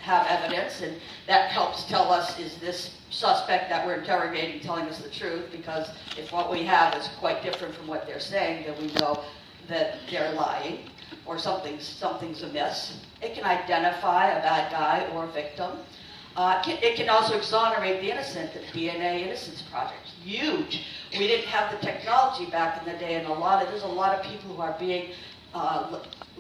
have evidence, and that helps tell us, is this suspect that we're interrogating telling us the truth? Because if what we have is quite different from what they're saying, then we know that they're lying, or something's amiss. It can identify a bad guy or a victim. It can also exonerate the innocent. The DNA Innocence Project, huge. We didn't have the technology back in the day, and there's a lot of people who are being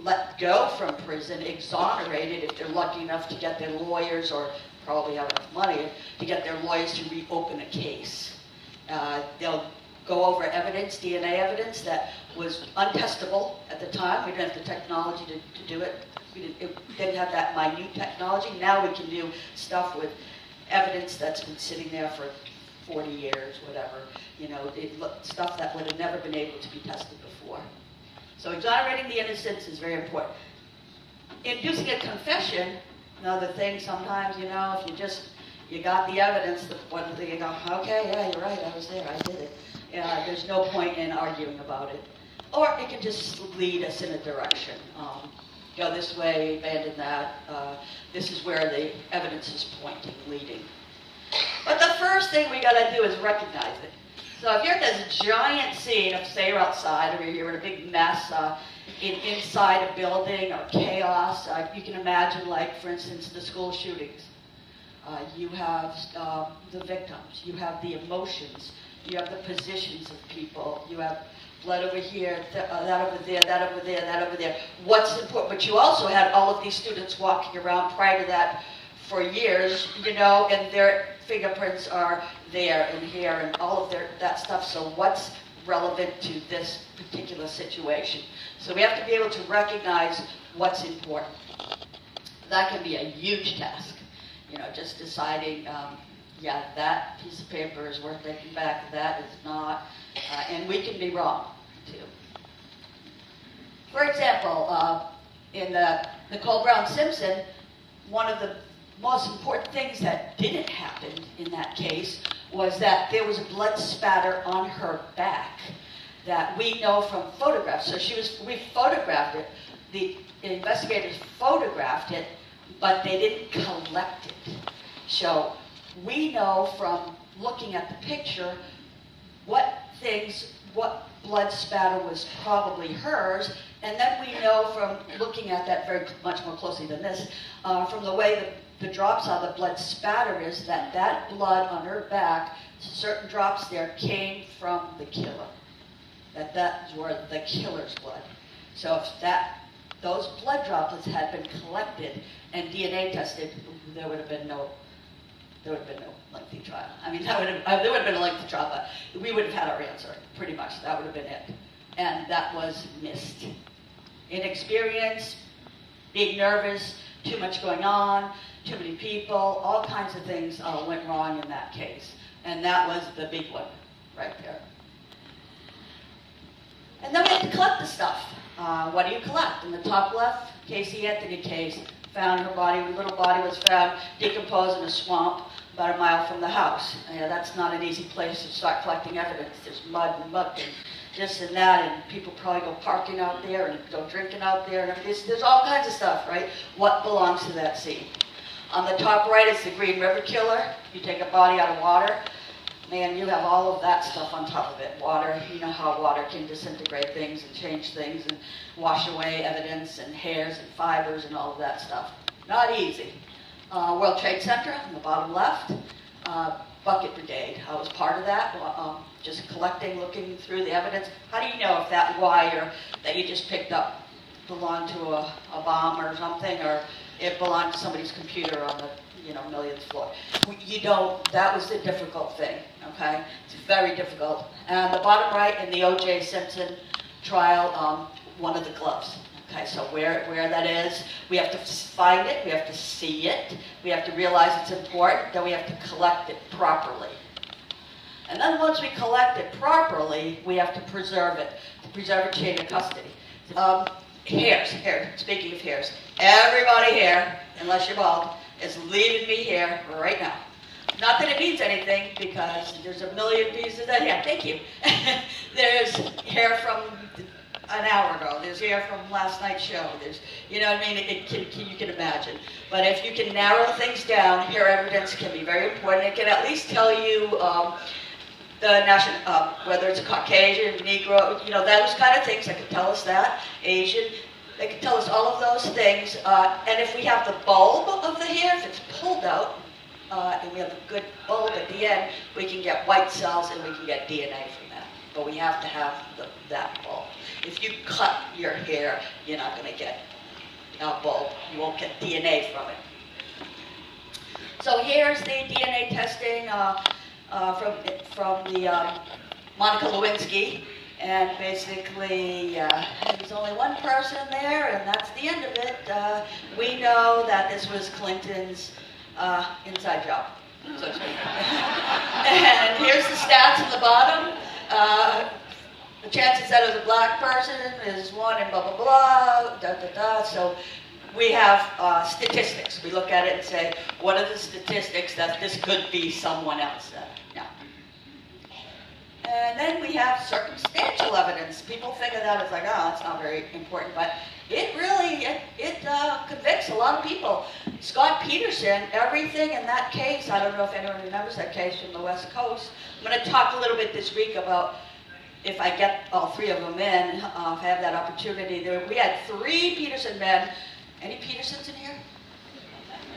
let go from prison, exonerated if they're lucky enough to get their lawyers, or probably have enough money to get their lawyers to reopen a case. They'll go over evidence, DNA evidence that was untestable at the time. We didn't have the technology to do it. We didn't have that minute technology. Now we can do stuff with evidence that's been sitting there for 40 years, whatever. You know, stuff that would have never been able to be tested before. So exonerating the innocents is very important. Inducing a confession, another thing sometimes, you know, if you got the evidence, one thing you go, okay, yeah, you're right, I was there, I did it. There's no point in arguing about it. Or it can just lead us in a direction. Go this way, abandon that. This is where the evidence is pointing, leading. But the first thing we gotta do is recognize it. So if you're in this giant scene, if say you're outside, or you're in a big mess inside a building, or chaos, you can imagine, like, for instance, the school shootings. You have the victims, you have the emotions, you have the positions of people, you have blood over here, that over there, that over there, that over there. What's important? But you also had all of these students walking around prior to that for years, you know, and their fingerprints are there and here and all of that stuff. So what's relevant to this particular situation? So we have to be able to recognize what's important. That can be a huge task, you know, just deciding, yeah, that piece of paper is worth taking back, that is not, and we can be wrong, too. For example, in the Nicole Brown Simpson, one of the most important things that didn't happen in that case was that there was blood spatter on her back that we know from photographs. So we photographed it, the investigators photographed it, but they didn't collect it. So we know from looking at the picture what blood spatter was probably hers, and then we know from looking at that very much more closely than this, from the way the drops are, the blood spatter is that blood on her back, certain drops there came from the killer. That were the killer's blood. So if those blood droplets had been collected and DNA tested, there would have been no lengthy trial. I mean, there would have been a lengthy trial, but we would have had our answer, pretty much. That would have been it. And that was missed. Inexperience, being nervous, too much going on, too many people, all kinds of things went wrong in that case. And that was the big one right there. And then we have to collect the stuff. What do you collect? In the top left, Casey Anthony case. Found her body, her little body was found decomposed in a swamp about a mile from the house. That's not an easy place to start collecting evidence. There's mud and muck and this and that, and people probably go parking out there and go drinking out there, and there's all kinds of stuff, right? What belongs to that scene? On the top right is the Green River Killer. You take a body out of water, man, you have all of that stuff on top of it. Water, you know how water can disintegrate things and change things and wash away evidence and hairs and fibers and all of that stuff. Not easy. World Trade Center on the bottom left. Bucket Brigade. I was part of that, just collecting, looking through the evidence. How do you know if that wire that you just picked up belonged to a bomb or something, or it belonged to somebody's computer on the millionth floor? You don't. That was the difficult thing. Okay, it's very difficult. And the bottom right in the O.J. Simpson trial, one of the gloves. Okay, so where that is, we have to find it, we have to see it, we have to realize it's important, then we have to collect it properly. And then once we collect it properly, we have to preserve it chain of custody. Hair, speaking of hairs, everybody here, unless you're bald, is leaving me here right now. Not that it means anything, because there's a million pieces of hair. Thank you. There's hair from an hour ago, there's hair from last night's show, there's, you know what I mean, you can imagine. But if you can narrow things down, hair evidence can be very important. It can at least tell you the national, whether it's Caucasian, Negro, you know, those kind of things that can tell us that, Asian, they can tell us all of those things. And if we have the bulb of the hair, if it's pulled out, and we have a good bulb at the end, we can get white cells and we can get DNA from that. But we have to have that bulb. If you cut your hair, you're not going to get a bulb. You won't get DNA from it. So here's the DNA testing from the Monica Lewinsky. And basically, there's only one person there, and that's the end of it. We know that this was Clinton's inside job, so to speak. And here's the stats at the bottom. The chances that it was a black person is 1 and blah, blah, blah, da, da, da. So we have statistics. We look at it and say, what are the statistics that this could be someone else? Yeah. And then we have circumstantial evidence. People think of that as like, oh, that's not very important, but it really, it convicts a lot of people. Scott Peterson, everything in that case, I don't know if anyone remembers that case from the West Coast. I'm going to talk a little bit this week about, if I get all 3 of them in, if I have that opportunity. We had 3 Peterson men. Any Petersons in here?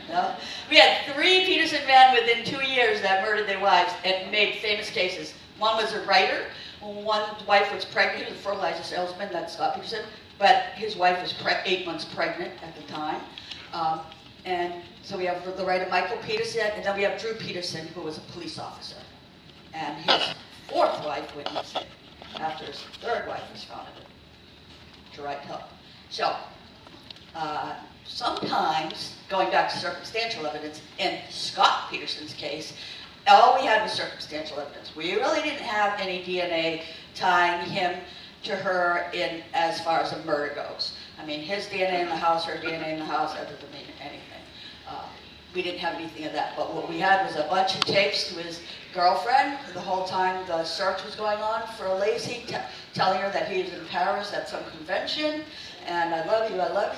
No? We had 3 Peterson men within 2 years that murdered their wives and made famous cases. One was a writer. One's wife was pregnant. He was a fertilizer salesman, that's Scott Peterson. But his wife was 8 months pregnant at the time. And so we have the writer Michael Peterson, and then we have Drew Peterson, who was a police officer. And his 4th wife witnessed it after his 3rd wife was found to write help. So, sometimes, going back to circumstantial evidence, in Scott Peterson's case, all we had was circumstantial evidence. We really didn't have any DNA tying him to her in as far as a murder goes. I mean, his DNA in the house, her DNA in the house, that doesn't mean anything. We didn't have anything of that. But what we had was a bunch of tapes to his girlfriend the whole time the search was going on for Lacey, telling her that he was in Paris at some convention, and I love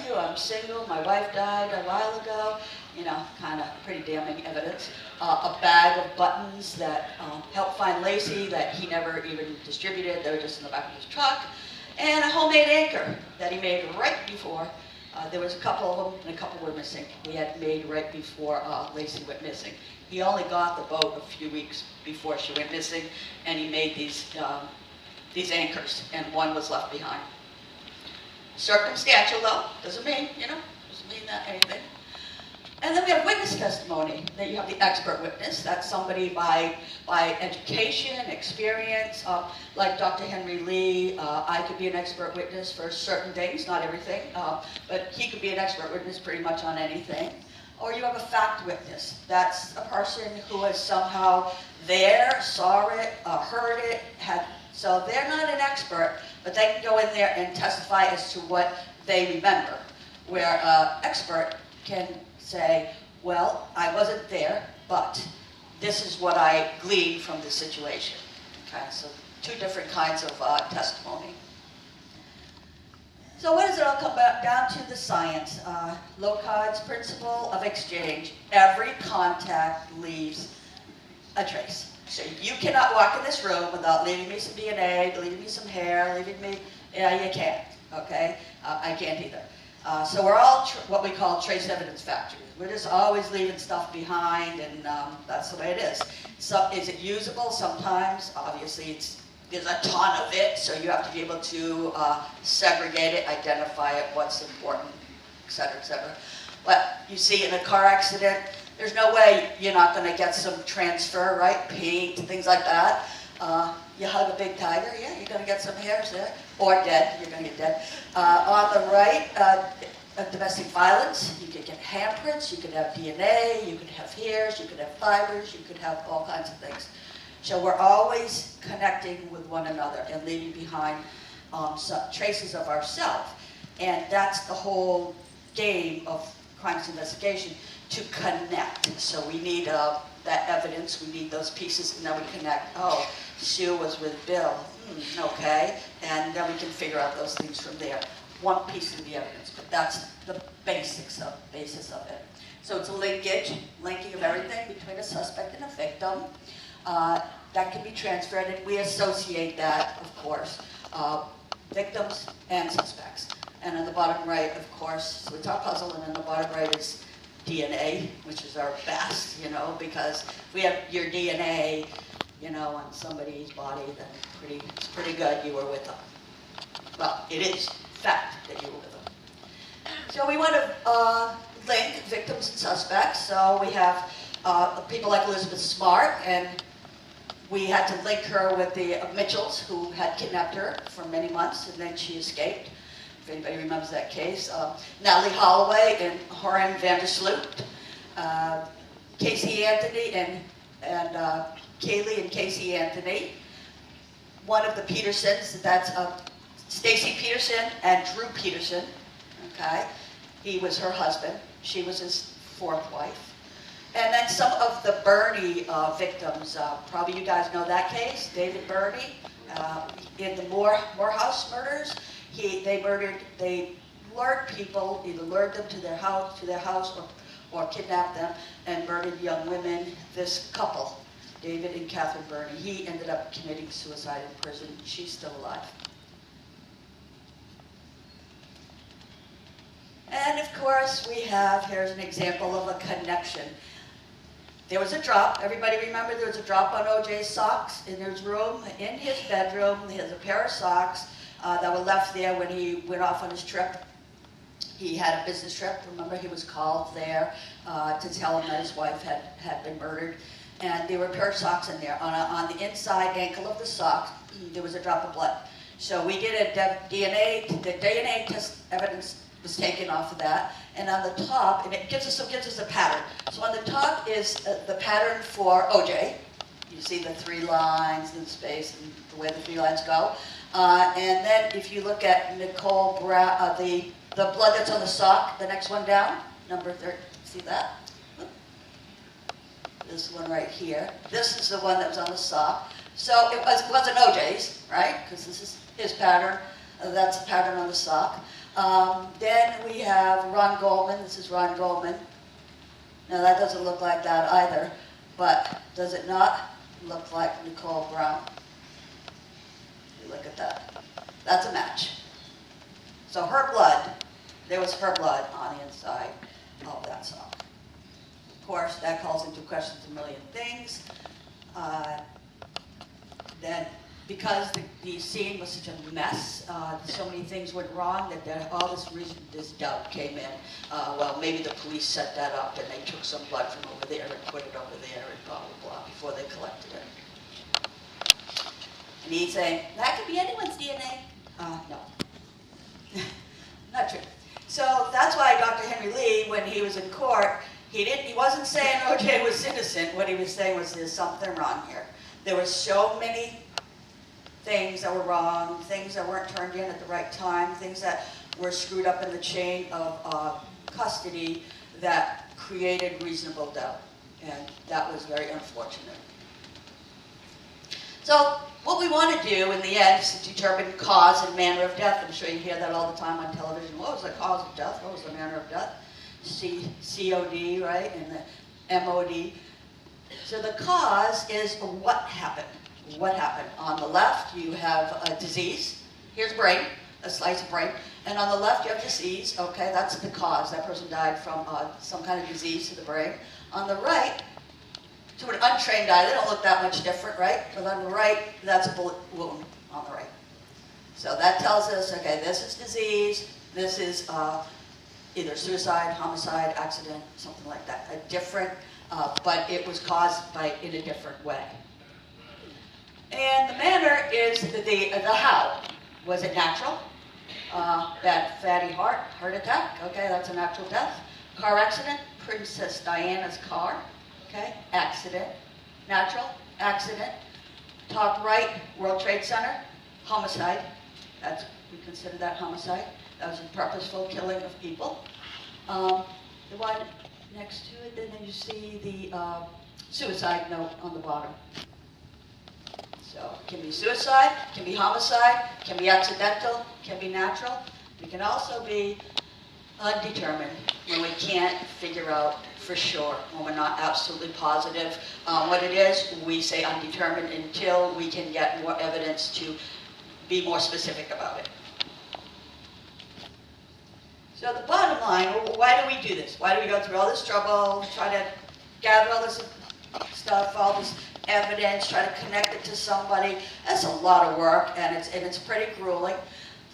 you, I'm single, my wife died a while ago, you know, kind of pretty damning evidence. A bag of buttons that helped find Lacey that he never even distributed, they were just in the back of his truck, and a homemade anchor that he made right before. There was a couple of them, and a couple were missing. We had made right before Lacey went missing. He only got the boat a few weeks before she went missing, and he made these anchors, and one was left behind. Circumstantial, though, doesn't mean, you know, doesn't mean that anything. And then we have witness testimony. Then you have the expert witness. That's somebody by education, experience. Like Dr. Henry Lee, I could be an expert witness for certain things, not everything, but he could be an expert witness pretty much on anything. Or you have a fact witness. That's a person who was somehow there, saw it, heard it, so they're not an expert, but they can go in there and testify as to what they remember. Where an expert can say, well, I wasn't there, but this is what I gleaned from the situation. Okay, so 2 different kinds of testimony. So what does it all come down to? The science. Locard's principle of exchange. Every contact leaves a trace. So you cannot walk in this room without leaving me some DNA, leaving me some hair, leaving me, yeah, you can't, okay? I can't either. So we're all what we call trace evidence factories. We're just always leaving stuff behind, and that's the way it is. So, is it usable? Sometimes, obviously, there's a ton of it, so you have to be able to segregate it, identify it, what's important, et cetera, But you see in a car accident, there's no way you're not going to get some transfer, right? Paint, things like that. You hug a big tiger, yeah, you're going to get some hairs there. Or dead, you're going to get dead. On the right, domestic violence, you could get handprints, you could have DNA, you could have hairs, you could have fibers, you could have all kinds of things. So we're always connecting with one another and leaving behind some traces of ourselves. And that's the whole game of crimes investigation, to connect. So we need that evidence, we need those pieces, and then we connect. Oh, Sue was with Bill. Okay, and then we can figure out those things from there. One piece of the evidence, but that's the basis of it. So it's a linking of everything between a suspect and a victim. That can be transferred, and we associate that, of course, victims and suspects. And on the bottom right, of course, so it's our puzzle, and on the bottom right is DNA, which is our best, because if we have your DNA, on somebody's body, then it's pretty good you were with them. Well, it is fact that you were with them. So we want to link victims and suspects. So we have people like Elizabeth Smart, and we had to link her with the Mitchells, who had kidnapped her for many months, and then she escaped. If anybody remembers that case. Natalie Holloway and Horan Vandersloot, Casey Anthony and Kaylee and Casey Anthony. One of the Petersons, that's Stacy Peterson and Drew Peterson. Okay, he was her husband. She was his fourth wife. And then some of the Burney victims, probably you guys know that case, David Burney, in the Morehouse murders. They lured people, either lured them to their house or kidnapped them and murdered young women. This couple, David and Catherine Burney, he ended up committing suicide in prison. She's still alive. And of course, here's an example of a connection. There was a drop. Everybody remember there was a drop on O.J.'s socks in his room, in his bedroom. He has a pair of socks that were left there when he went off on his trip. He had a business trip. Remember, he was called there to tell him that his wife had been murdered. And there were a pair of socks in there. On the inside ankle of the sock, there was a drop of blood. So we did a DNA. The DNA test evidence was taken off of that, and on the top, and it gives us a pattern. So on the top is the pattern for OJ. You see the three lines in space and the way the three lines go. And then if you look at Nicole Brown, the blood that's on the sock, the next one down, number 30, see that? This one right here. This is the one that was on the sock. So it wasn't OJ's, right? Because this is his pattern. That's a pattern on the sock. Then we have Ron Goldman. This is Ron Goldman. Now that doesn't look like that either, but does it not look like Nicole Brown? You look at that. That's a match. So her blood, there was her blood on the inside of that sock. Of course, that calls into question a million things. Then, because the scene was such a mess, so many things went wrong that all this doubt came in. Well, maybe the police set that up and they took some blood from over there and put it over there and blah, blah, blah, before they collected it. And he's saying, that could be anyone's DNA. No. Not true. So that's why Dr. Henry Lee, when he was in court, he wasn't saying O.J. was innocent. What he was saying was there's something wrong here. There were so many things that were wrong, things that weren't turned in at the right time, things that were screwed up in the chain of custody that created reasonable doubt. And that was very unfortunate. So what we want to do in the end is to determine cause and manner of death. I'm sure you hear that all the time on television. What was the cause of death? What was the manner of death? COD, right? And the MOD. So the cause is what happened. What happened? On the left, you have a disease. Here's brain, a slice of brain. And on the left, you have disease. Okay, that's the cause. That person died from some kind of disease to the brain. On the right, to an untrained eye, they don't look that much different, right? But on the right, that's a bullet wound on the right. So that tells us, okay, this is disease. This is either suicide, homicide, accident, something like that. A different, but it was caused in a different way. And the manner is the how. Was it natural? Bad fatty heart attack. Okay, that's a natural death. Car accident, Princess Diana's car. Okay, accident. Natural, accident. Top right, World Trade Center, homicide. We consider that homicide. That was a purposeful killing of people. The one next to it, and then you see the suicide note on the bottom. So it can be suicide, can be homicide, can be accidental, can be natural. It can also be undetermined, when we can't figure out for sure, when we're not absolutely positive what it is. We say undetermined until we can get more evidence to be more specific about it. So the bottom line, why do we do this? Why do we go through all this trouble, try to gather all this stuff, all this evidence, try to connect it to somebody? That's a lot of work, and it's pretty grueling.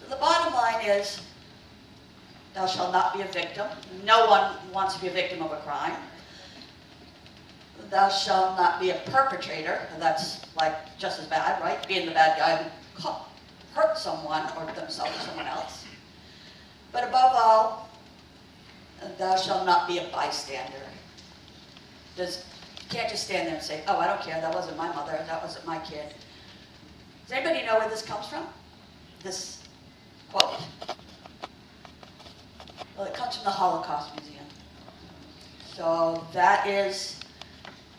So the bottom line is, thou shalt not be a victim. No one wants to be a victim of a crime. Thou shalt not be a perpetrator, and that's like just as bad, right? Being the bad guy who hurt someone or themselves or someone else. But above all, thou shalt not be a bystander. You can't just stand there and say, oh, I don't care, that wasn't my mother, that wasn't my kid. Does anybody know where this comes from? This quote? Well, it comes from the Holocaust Museum. So that is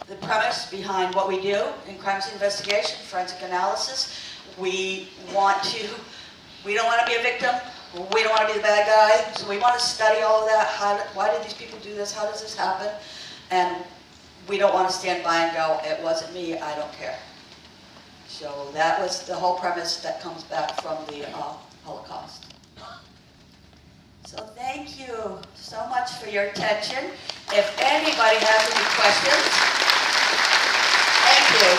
the premise behind what we do in crime scene investigation, forensic analysis. We don't want to be a victim. We don't want to be the bad guy. So we want to study all of that. Why did these people do this? How does this happen? And we don't want to stand by and go, it wasn't me, I don't care. So that was the whole premise that comes back from the Holocaust. So thank you so much for your attention. If anybody has any questions, thank you.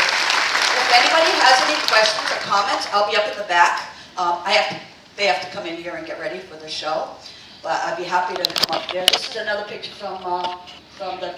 If anybody has any questions or comments, I'll be up in the back. They have to come in here and get ready for the show, but I'd be happy to come up there. This is another picture from the